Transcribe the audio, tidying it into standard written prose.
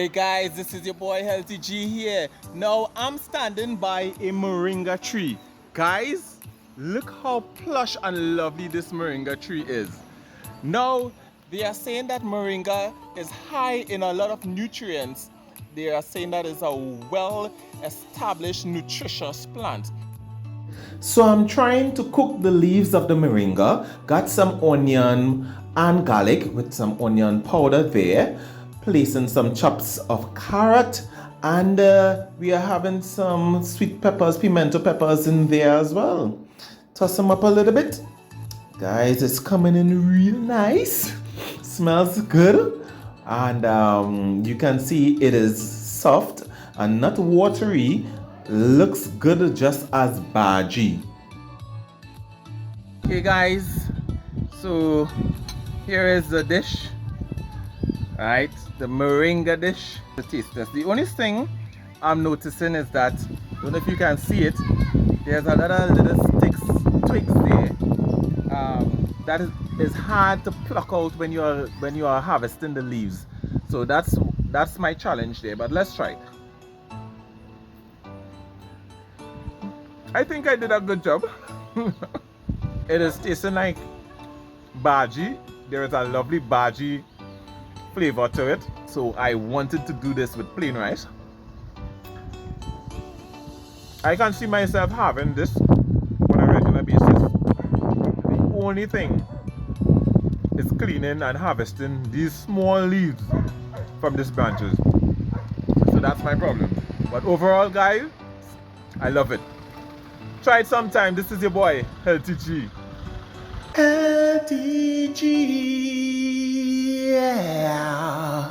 Hey guys, this is your boy Healthy G here. Now I'm standing by a moringa tree. Guys, look how plush and lovely this moringa tree is. Now, they are saying that moringa is high in a lot of nutrients. They are saying that it's a well-established, nutritious plant. So I'm trying to cook the leaves of the moringa. Got some onion and garlic with some onion powder there. Placing some chops of carrot, and we are having some sweet peppers, pimento peppers in there as well. Toss them up a little bit. Guys, it's coming in real nice. Smells good. And you can see it is soft and not watery. Looks good just as bhaji. Okay guys, so here is the dish. Right, the moringa dish, the taste test. The only thing I'm noticing is that, I don't know if you can see it, there's a lot of little twigs there. That is hard to pluck out when you are harvesting the leaves. So that's my challenge there. But let's try it. I think I did a good job. It is tasting like bhaji. There is a lovely bhaji flavor to it, so I wanted to do this with plain rice. I can see myself having this on a regular basis. The only thing is cleaning and harvesting these small leaves from these branches, so that's my problem. But overall guys, I love it. Try it sometime. This is your boy Healthy G. Healthy G, yeah.